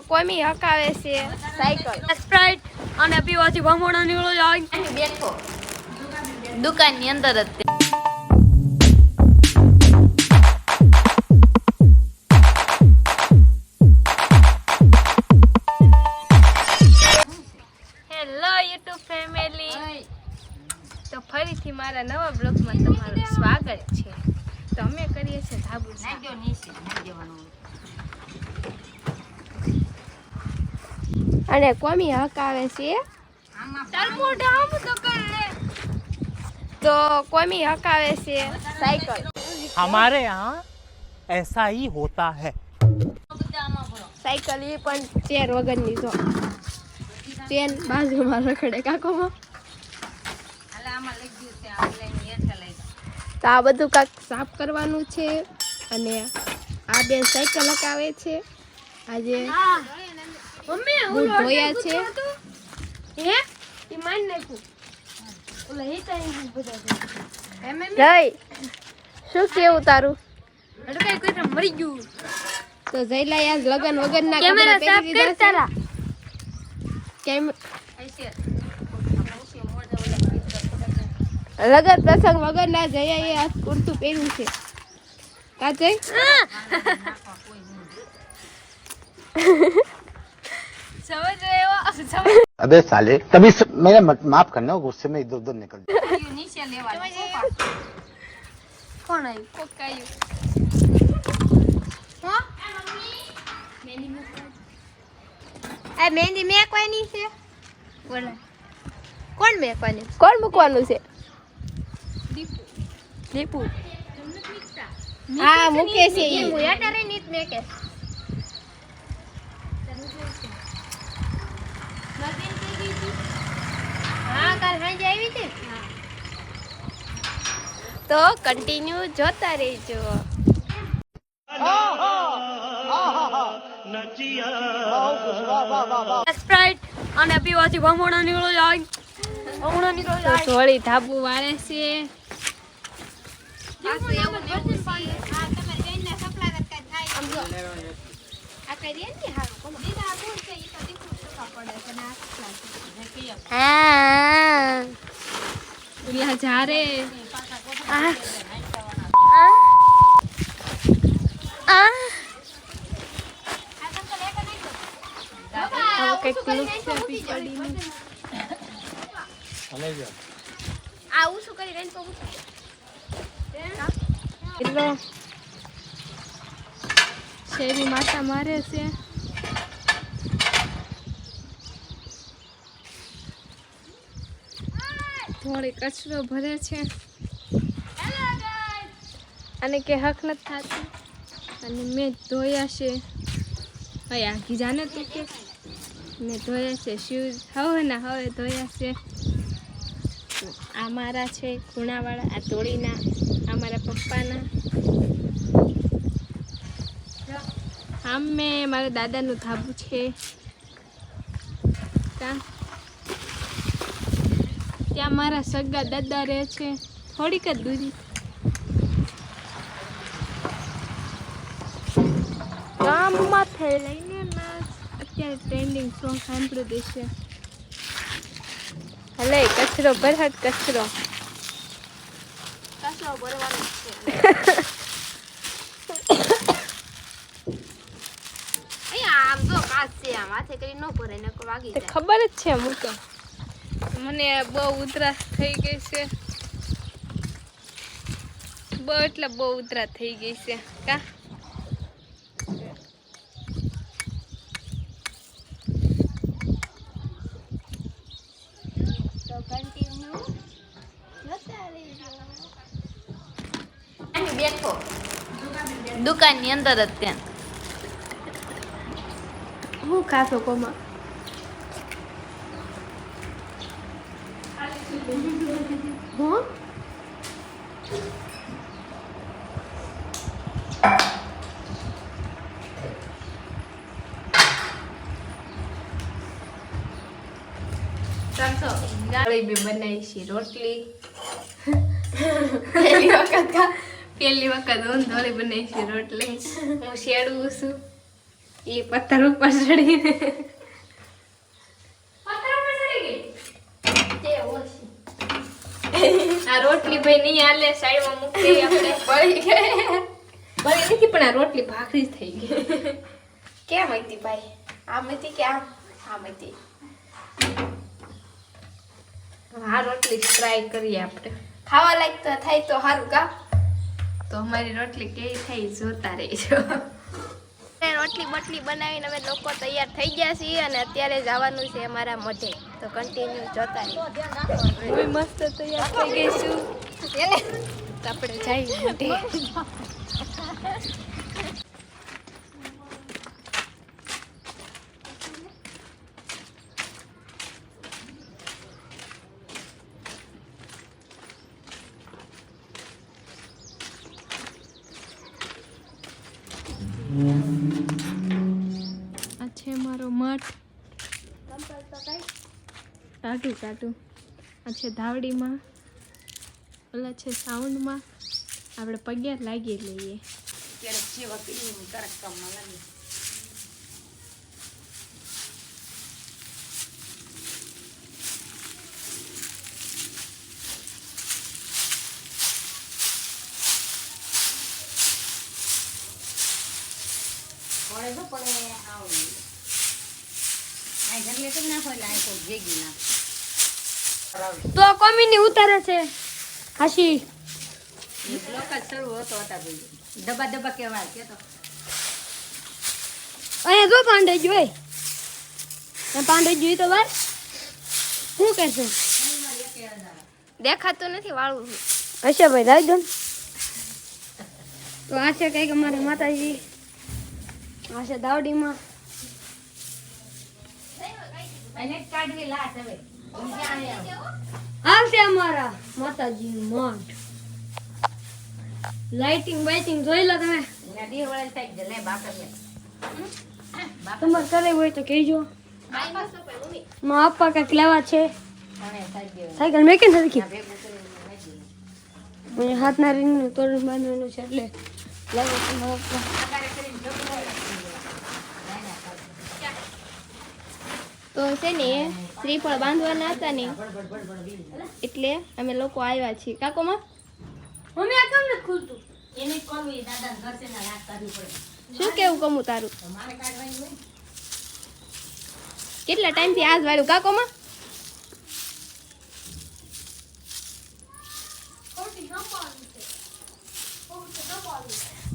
કોમી હકાવે છે cycle Sprite અને પીવાથી ભમોણા નીકળો જાય બેઠો દુકાનની અંદર જ તે. હેલો યુટ્યુબ ફેમિલી, તો ફરીથી મારા નવા બ્લોગમાં તમારું સ્વાગત છે. તો અમે કરીએ છીએ ધાબુ અને કોમી હકાવે છે તો કોમી હકાવે છે સાયકલ. हमारे यहाँ ऐसा ही होता है. સાયકલ એ પણ ચેર વગરની તો ચેન બાજુમાં રખડે કાકોમાં. તો આ બધું કાંક સાફ કરવાનું છે અને આ બેન સાયકલ હકાવે છે. આજે બૂટ ધોયા છે. શું કેવું તારું? મરી ગયું તો જયલા યાર લગન વગર ના કેમેરા સાફ કર તારા. લગન પ્રસંગ વગર ના જયા એ આ કુર્તું પહેર્યું છે કાજે. સમજ રહ્યો अबे साले तभी मेरा माफ करना गुस्से में इधर उधर निकल નીચે લેવા કોણ આવ્યું કોકાયું આ મહેંદી મેકવાની છે. બોલે કોણ મેકવાની? કોણ મૂકવાનું છે? દીપુ. હા મૂકે છે ઈ. હું યાટારે નીત મેકે. હા કાલ સાંજે આવી હતી. તો કન્ટિન્યુ જોતા રહેજો. સ્પ્રાઇટ અને પીવાથી ભમોણા નીકળો જાય. ભમોણા નીકળો તો જાય. થોડી ધાબુ વાળે છે. હા ઓલા જારે કંઈક લુક છે પીપળીનું. આવું શું કરી રહી તો એટલો શેરી માતા મારે છે. થોડી કચરો ભરે છે અને કે હક નથી થતું અને મેં ધોયા છે. હવે આખી જાને તું કે મેં ધોયા છે શૂઝ હવે ને હવે ધોયા છે. આ મારા છે ખૂણાવાળા, આ તોડીના, આ મારા પપ્પાના. આમ મેં મારા દાદાનું ધાબુ છે. ત્યાં મારા સગા દાદા રહે છે થોડીક જ દૂરી. ગામમાં થઈ લઈને અત્યારે ટ્રેન્ડિંગ સોંગ સાંભળ્યું દેશે. હલે કચરો ભરહટ કચરો ભરવાનો છે. આમ તો કાચ છે, આમ હાથે કરી ન ભરાય ને વાગી તે જાય. ખબર જ છે અમુક તો. મને બહુ ઉધરાશ થઈ ગઈ છે. બહુ એટલે બહુ ઉધરાશ થઈ ગઈ છે કા. તો કન્ટિન્યુ જોતા રહેજો. બેઠો દુકાનની અંદર જ ત્યાં. હું ખાશો કોમાં? હું ગળી બી બનાવી છે રોટલી. પહેલી વખત હું ધોળી બનાવી છે રોટલી. હું શેડું છું. એ પથ્થર ઉપર ચડીને આ રોટલી ભાઈ નહીં હાલે, સાઈડમાં મૂકી આપણે બળી ગઈ. બળી નથી પણ આ રોટલી ભાખરી જ થઈ ગઈ. કેમ હતી ભાઈ? આમ હતી કે આમ? આમ હતી. આ રોટલી ટ્રાય કરીએ આપણે. ખાવા લાયક તો થાય તો સારું કા. તો અમારી રોટલી કેવી થઈ જોતા રહેજો. રોટલી બટલી બનાવીને અમે લોકો તૈયાર થઈ ગયા છીએ અને અત્યારે જવાનું છે અમારા મઢે. તો કન્ટિન્યુ જોતા રહીએ. મસ્ત તૈયાર થઈ ગઈશું. તો આપણે જઈએ મઢે. આ છે મારો મઠ. કાઢું આ છે ધાવડીમાં, ઓલા છે સાઉન્ડમાં. આપણે પગ્યા લાગી લઈએ. તો કોમીની ઉતારે છે હાશી. અહીંયા જો પાંડે જોઈ, પાંડે જોઈ તો વાર શું કહેશે? દેખાતું નથી વાળું હશે ભાઈ. રાઈ દો. તો આ છે કઈક અમારે માતાજી. આ છે દાવડીમાં. આ છે અમારા માતાજી મઠ. લાઇટિંગ બાઇટિંગ જોઈ લો તમે. તમારે કરે હોય તો કહેજો. માં આપવા કઈક લેવા છે. સાયકલ મેં કેમ સરખી હાથ ના રીંગનું તોરણ બાંધવાનું છે એટલે લેવા છે માં આપવા. તો છે ને શ્રીફળ બાંધવાના હતા ને એટલે અમે લોકો આવ્યા છીએ. કાકોમાં મમ્મી આ કેમ નથી ખુલતું? શું કેવું કમું તારું? કેટલા ટાઈમથી આજ વાળું કાકોમાં?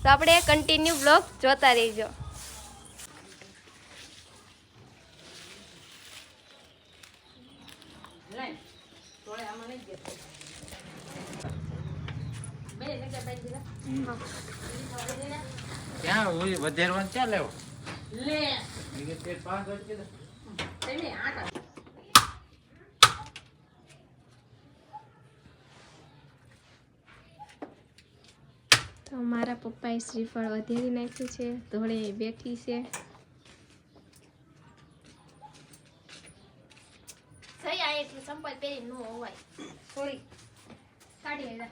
તો આપણે કન્ટિન્યુ બ્લોગ જોતા રહીજો. ક્યાં વધેરવાનું ચાલે તો મારા પપ્પાએ શ્રીફળ વધેરી નાખ્યું છે. ધોળે બેઠી છે. સહી આ એટલું સંપલ પહેરી ન હોય થોડી કાઢી આવ્યા.